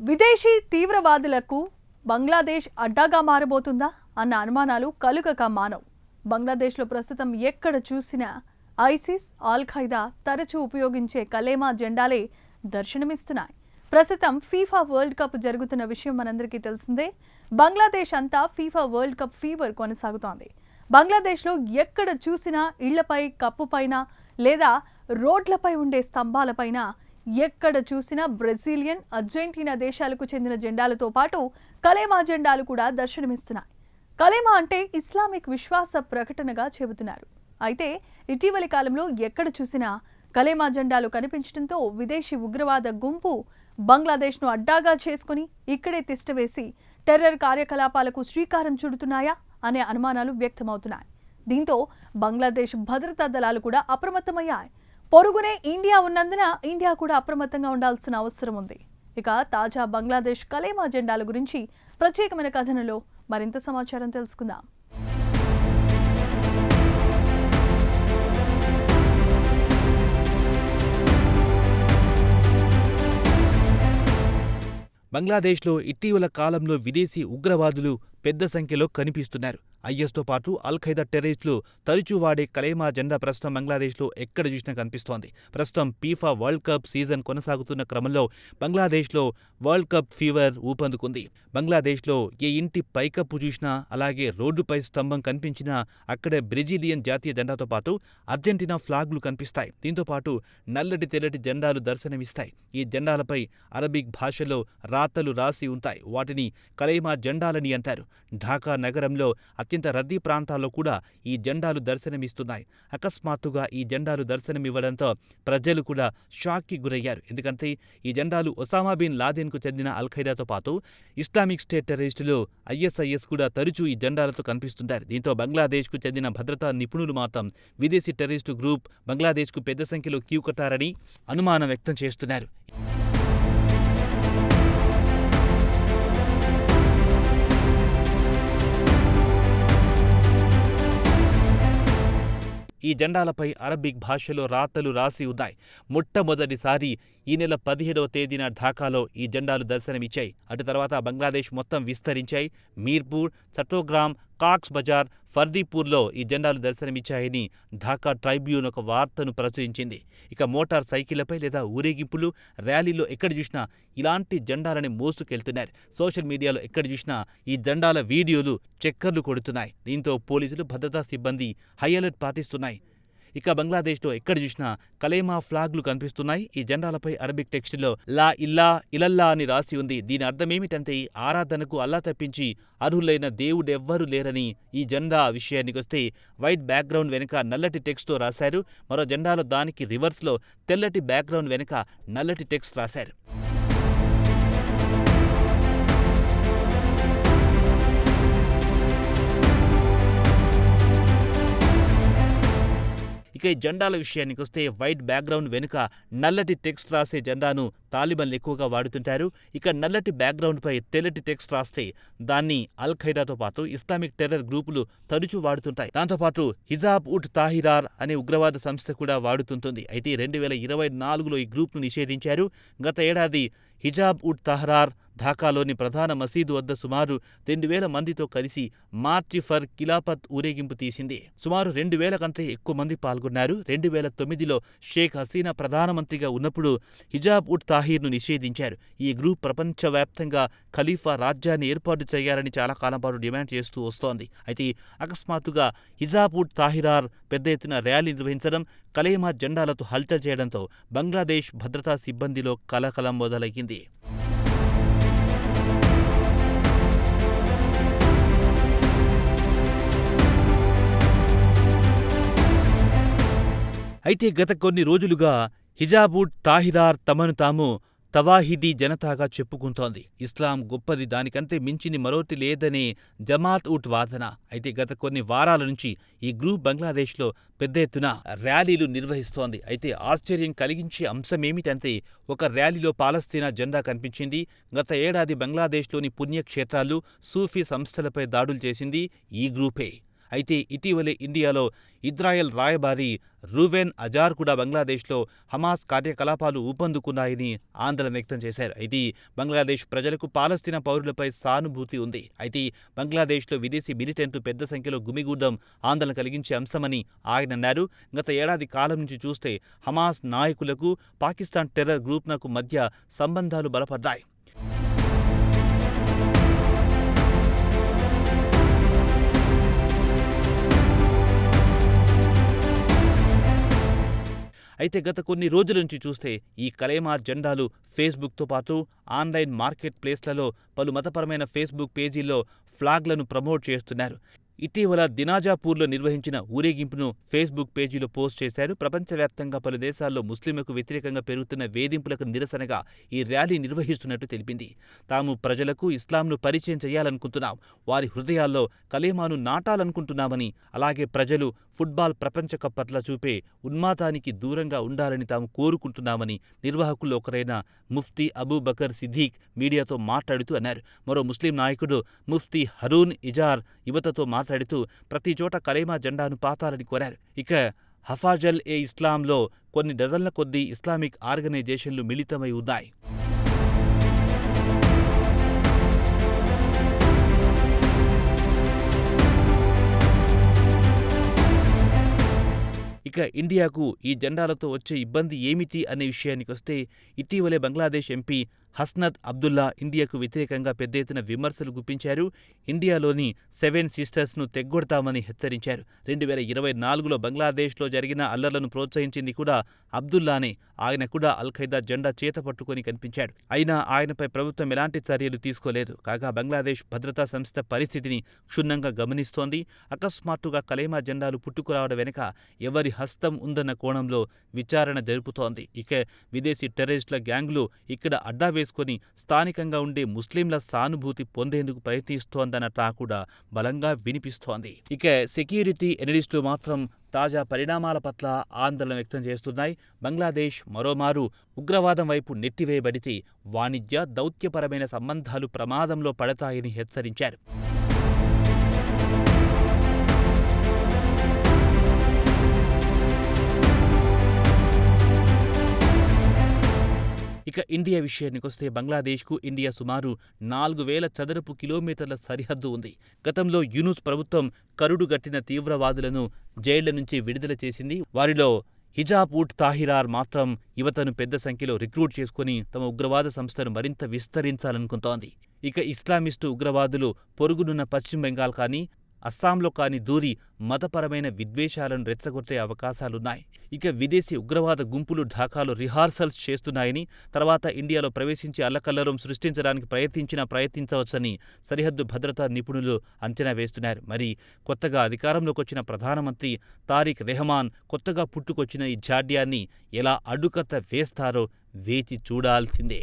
విదేశీ తీవ్రవాదులకు బంగ్లాదేశ్ అడ్డాగా మారబోతుందా అన్న అనుమానాలు కలుగక మానవు. బంగ్లాదేశ్లో ప్రస్తుతం ఎక్కడ చూసినా ఐసిస్, ఆల్ ఖైదా తరచూ ఉపయోగించే కలేమా జెండాలే దర్శనమిస్తున్నాయి. ప్రస్తుతం ఫీఫా వరల్డ్ కప్ జరుగుతున్న విషయం మనందరికీ తెలిసిందే. బంగ్లాదేశ్ అంతా ఫీఫా వరల్డ్ కప్ ఫీవర్ కొనసాగుతోంది. బంగ్లాదేశ్లో ఎక్కడ చూసినా ఇళ్లపై, కప్పుపైన లేదా రోడ్లపై ఉండే స్తంభాలపైన ఎక్కడ చూసినా బ్రెజిలియన్, అర్జెంటీనా దేశాలకు చెందిన జెండాలతో పాటు కలేమా జెండాలు కూడా దర్శనమిస్తున్నాయి. కలేమా అంటే ఇస్లామిక్ విశ్వాస ప్రకటనగా చెబుతున్నారు. అయితే ఇటీవలి కాలంలో ఎక్కడ చూసినా కలేమా జెండాలు కనిపించడంతో విదేశీ ఉగ్రవాద గుంపు బంగ్లాదేశ్ను అడ్డాగా చేసుకుని ఇక్కడే తిష్టవేసి టెర్రర్ కార్యకలాపాలకు శ్రీకారం చుడుతున్నాయా అనే అనుమానాలు వ్యక్తమవుతున్నాయి. దీంతో బంగ్లాదేశ్ భద్రతా దళాలు కూడా అప్రమత్తమయ్యాయి. పొరుగునే ఇండియా ఉన్నందున ఇండియా కూడా అప్రమత్తంగా ఉండాల్సిన అవసరం ఉంది. ఇక తాజా బంగ్లాదేశ్ కలేమా జెండాల గురించి ప్రత్యేకమైన కథనంలో మరింత సమాచారం తెలుసుకుందాం. బంగ్లాదేశ్లో ఇటీవల కాలంలో విదేశీ ఉగ్రవాదులు పెద్ద సంఖ్యలో కనిపిస్తున్నారు. ఐఎస్తో పాటు అల్ ఖైదా టెర్రరిస్టులు తరచూ వాడే కలేమా జెండా ప్రస్తుతం బంగ్లాదేశ్లో ఎక్కడ చూసినా కనిపిస్తోంది. ప్రస్తుతం ఫీఫా వరల్డ్ కప్ సీజన్ కొనసాగుతున్న క్రమంలో బంగ్లాదేశ్లో వరల్డ్ కప్ ఫీవర్ ఊపందుకుంది. బంగ్లాదేశ్లో ఏ ఇంటి పైకప్పు చూసినా, అలాగే రోడ్డుపై స్తంభం కనిపించినా అక్కడే బ్రెజిలియన్ జాతీయ జెండాతో పాటు అర్జెంటీనా ఫ్లాగ్లు కనిపిస్తాయి. దీంతో పాటు నల్లటి, తెల్లటి జెండాలు దర్శనమిస్తాయి. ఈ జెండాలపై అరబిక్ భాషలో రాతలు రాసి ఉంటాయి. వాటిని కలేమా జెండాలని అంటారు. ఢాకా నగరంలో అత్యంత రద్దీ ప్రాంతాల్లో కూడా ఈ జెండాలు దర్శనమిస్తున్నాయి. అకస్మాత్తుగా ఈ జెండాలు దర్శనమివ్వడంతో ప్రజలు కూడా షాక్కి గురయ్యారు. ఎందుకంటే ఈ జెండాలు ఒసామా బిన్ లాదెన్కు చెందిన అల్ ఖైదాతో పాటు ఇస్లామిక్ స్టేట్ టెర్రరిస్టులు ఐఎస్ఐఎస్ కూడా తరచూ ఈ జెండాలతో కనిపిస్తుంటారు. దీంతో బంగ్లాదేశ్కు చెందిన భద్రతా నిపుణులు మాత్రం విదేశీ టెర్రరిస్టు గ్రూప్ బంగ్లాదేశ్కు పెద్ద సంఖ్యలో క్యూ కట్టారని అనుమానం వ్యక్తం చేస్తున్నారు. ఈ జెండాలపై అరబిక్ భాషలో రాతలు రాసి ఉన్నాయి. మొట్టమొదటిసారి ఈ నెల 17వ తేదీన ఢాకాలో ఈ జెండాలు దర్శనమిచ్చాయి. అటు తర్వాత బంగ్లాదేశ్ మొత్తం విస్తరించాయి. మీర్పూర్, చట్టోగ్రామ్, కాక్స్ బజార్, ఫర్దీపూర్లో ఈ జెండాలు దర్శనమిచ్చాయని ఢాకా ట్రైబ్యూన్ ఒక వార్తను ప్రచురించింది. ఇక మోటార్ సైకిళ్లపై లేదా ఊరేగింపులు, ర్యాలీలో ఎక్కడ చూసినా ఇలాంటి జెండాలని మోసుకెళ్తున్నారు. సోషల్ మీడియాలో ఎక్కడ చూసినా ఈ జెండాల వీడియోలు చక్కర్లు కొడుతున్నాయి. దీంతో పోలీసులు, భద్రతా సిబ్బంది హై అలర్ట్ పాటిస్తున్నాయి. ఇక బంగ్లాదేశ్లో ఎక్కడ చూసినా కలేమా ఫ్లాగ్లు కనిపిస్తున్నాయి. ఈ జెండాలపై అరబిక్ టెక్స్టులో లా ఇల్లా ఇలల్లా అని రాసి ఉంది. దీని అర్థమేమిటంటే ఆరాధనకు అల్లా తప్పించి అర్హులైన దేవుడెవ్వరూ లేరని. ఈ జెండా విషయానికొస్తే వైట్ బ్యాక్గ్రౌండ్ వెనుక నల్లటి టెక్స్ట్తో రాశారు. మరో జెండాలో దానికి రివర్స్లో తెల్లటి బ్యాక్గ్రౌండ్ వెనుక నల్లటి టెక్స్ట్ రాశారు. ఇక ఈ జెండాల విషయానికొస్తే వైట్ బ్యాక్గ్రౌండ్ వెనుక నల్లటి టెక్స్ట్ రాసే జెండాను తాలిబన్లు ఎక్కువగా వాడుతుంటారు. ఇక నల్లటి బ్యాక్గ్రౌండ్పై తెల్లటి టెక్స్ట్ రాస్తే దాన్ని అల్ ఖైదాతో పాటు ఇస్లామిక్ టెర్రర్ గ్రూపులు తరచూ వాడుతుంటాయి. దాంతోపాటు హిజాబ్ ఉట్ తాహిరార్ అనే ఉగ్రవాద సంస్థ కూడా వాడుతుంటుంది. అయితే 2024లో ఈ గ్రూప్ను నిషేధించారు. గత ఏడాది హిజాబ్ ఉట్ తహరార్ ఢాకాలోని ప్రధాన మసీదు వద్ద సుమారు 2000 మందితో కలిసి మార్చి ఫర్ ఖిలాఫత్ ఊరేగింపు తీసింది. సుమారు 2000 కంటే ఎక్కువ మంది పాల్గొన్నారు. 2009లో షేక్ హసీనా ప్రధానమంత్రిగా ఉన్నప్పుడు హిజాబ్ ఉట్ తాహీర్ను నిషేధించారు. ఈ గ్రూప్ ప్రపంచవ్యాప్తంగా ఖలీఫా రాజ్యాన్ని ఏర్పాటు చేయాలని చాలా కాలం పాటు డిమాండ్ చేస్తూ వస్తోంది. అయితే అకస్మాత్తుగా హిజాబ్ ఉట్ తాహిరార్ పెద్ద ఎత్తున ర్యాలీ నిర్వహించడం, కలేమా జెండాలతో హల్చల్ చేయడంతో బంగ్లాదేశ్ భద్రతా సిబ్బందిలో కలకలం మొదలయ్యింది. అయితే గత కొన్ని రోజులుగా హిజాబ్ ఉట్ తాహిరార్ తమను తాము తవాహిదీ జనతాగా చెప్పుకుంటోంది. ఇస్లాం గొప్పది, దానికంటే మించింది మరోటి లేదనే జమాత్ ఉట్ వాదన. అయితే గత కొన్ని వారాల నుంచి ఈ గ్రూప్ బంగ్లాదేశ్లో పెద్ద ఎత్తున ర్యాలీలు నిర్వహిస్తోంది. అయితే ఆశ్చర్యం కలిగించే అంశమేమిటంటే ఒక ర్యాలీలో పాలస్తీనా జెండా కనిపించింది. గత ఏడాది బంగ్లాదేశ్లోని పుణ్యక్షేత్రాలు, సూఫీ సంస్థలపై దాడులు చేసింది ఈ గ్రూపే. అయితే ఇటీవలే ఇండియాలో ఇజ్రాయెల్ రాయబారి రూవెన్ అజార్ కూడా బంగ్లాదేశ్లో హమాస్ కార్యకలాపాలు ఊపందుకున్నాయని ఆందోళన వ్యక్తం చేశారు. అయితే బంగ్లాదేశ్ ప్రజలకు పాలస్తీనా పౌరులపై సానుభూతి ఉంది. అయితే బంగ్లాదేశ్లో విదేశీ మిలిటెంట్లు పెద్ద సంఖ్యలో గుమిగూడడం ఆందోళన కలిగించే అంశమని ఆయన అన్నారు. గత ఏడాది కాలం నుంచి చూస్తే హమాస్ నాయకులకు పాకిస్తాన్ టెర్రర్ గ్రూప్నకు మధ్య సంబంధాలు బలపడ్డాయి. అయితే గత కొన్ని రోజుల నుంచి చూస్తే ఈ కలేమా జెండాలు ఫేస్బుక్తో పాటు ఆన్లైన్ మార్కెట్ ప్లేస్లలో పలు మతపరమైన ఫేస్బుక్ పేజీల్లో ఫ్లాగ్లను ప్రమోట్ చేస్తున్నారు. ఇటీవల దినాజాపూర్లో నిర్వహించిన ఊరేగింపును ఫేస్బుక్ పేజీలో పోస్ట్ చేశారు. ప్రపంచవ్యాప్తంగా పలు దేశాల్లో ముస్లింలకు వ్యతిరేకంగా పెరుగుతున్న వేధింపులకు నిరసనగా ఈ ర్యాలీ నిర్వహిస్తున్నట్టు తెలిపింది. తాము ప్రజలకు ఇస్లాంను పరిచయం చేయాలనుకుంటున్నాం, వారి హృదయాల్లో కలేమాను నాటాలనుకుంటున్నామని, అలాగే ప్రజలు ఫుట్బాల్ ప్రపంచకప్ పట్ల చూపే ఉన్మాదానికి దూరంగా ఉండాలని తాము కోరుకుంటున్నామని నిర్వాహకుల్లో ఒకరైన ముఫ్తీ అబూబకర్ సిద్దీక్ మీడియాతో మాట్లాడుతూ అన్నారు. మరో ముస్లిం నాయకుడు ముఫ్తీ హరూన్ ఇజార్ యువతతో మాట్లాడుతూ ప్రతి చోట కలేమా జెండాను పాతాలని కోరారు. ఇక హఫాజల్ ఏ ఇస్లాంలో కొన్ని డజన్ల కొద్దీ ఇస్లామిక్ ఆర్గనైజేషన్లు మిళితమై ఉన్నాయి. ఇక ఇండియాకు ఈ జెండాలతో వచ్చే ఇబ్బంది ఏమిటి అనే విషయానికొస్తే ఇటీవలే బంగ్లాదేశ్ ఎంపీ హస్నత్ అబ్దుల్లా ఇండియాకు వ్యతిరేకంగా పెద్ద ఎత్తున విమర్శలు గుప్పించారు. ఇండియాలోని 7 సిస్టర్స్ను తెగ్గొడతామని హెచ్చరించారు. 2024లో బంగ్లాదేశ్లో జరిగిన అల్లర్లను ప్రోత్సహించింది కూడా అబ్దుల్లానే. ఆయన కూడా అల్-ఖైదా జెండా చేత పట్టుకొని కనిపించాడు. అయినా ఆయనపై ప్రభుత్వం ఎలాంటి చర్యలు తీసుకోలేదు. కాగా బంగ్లాదేశ్ భద్రతా సంస్థ పరిస్థితిని క్షుణ్ణంగా గమనిస్తోంది. అకస్మాత్తుగా కలేమా జెండాలు పుట్టుకురావడం వెనుక ఎవరి హస్తం ఉందన్న కోణంలో విచారణ జరుపుతోంది. ఇక విదేశీ టెర్రరిస్టుల గ్యాంగులు ఇక్కడ అడ్డా వేసుకొని స్థానికంగా ఉండే ముస్లింల సానుభూతి పొందేందుకు ప్రయత్నిస్తోందన్న టాక్ కూడా బలంగా వినిపిస్తోంది. ఇక సెక్యూరిటీ ఎనలిస్టులు మాత్రం తాజా పరిణామాల పట్ల ఆందోళన వ్యక్తం చేస్తున్నాయి. బంగ్లాదేశ్ మరోమారు ఉగ్రవాదం వైపు నెట్టివేయబడితే వాణిజ్య, దౌత్యపరమైన సంబంధాలు ప్రమాదంలో పడతాయని హెచ్చరించారు. ఇక ఇండియా విషయానికొస్తే బంగ్లాదేశ్కు ఇండియా సుమారు 4000 చదరపు కిలోమీటర్ల సరిహద్దు ఉంది. గతంలో యూనుస్ ప్రభుత్వం కరుడుగట్టిన తీవ్రవాదులను జైళ్ల నుంచి విడుదల చేసింది. వారిలో హిజాబ్ ఉట్ తాహిరార్ మాత్రం యువతను పెద్ద సంఖ్యలో రిక్రూట్ చేసుకుని తమ ఉగ్రవాద సంస్థను మరింత విస్తరించాలనుకుంటోంది. ఇక ఇస్లామిస్టు ఉగ్రవాదులు పొరుగునున్న పశ్చిమ బెంగాల్ కానీ అస్సాంలో కానీ దూరి మతపరమైన విద్వేషాలను రెచ్చగొట్టే అవకాశాలున్నాయి. ఇక విదేశీ ఉగ్రవాద గుంపులు ఢాకాలో రిహార్సల్స్ చేస్తున్నాయని, తర్వాత ఇండియాలో ప్రవేశించి అల్లకల్లరం సృష్టించడానికి ప్రయత్నించవచ్చని సరిహద్దు భద్రతా నిపుణులు అంచనా వేస్తున్నారు. మరి కొత్తగా అధికారంలోకి వచ్చిన ప్రధానమంత్రి తారిక్ రెహమాన్ కొత్తగా పుట్టుకొచ్చిన ఈ జాడ్యాన్ని ఎలా అడ్డుకట్ట వేస్తారో వేచి చూడాల్సిందే.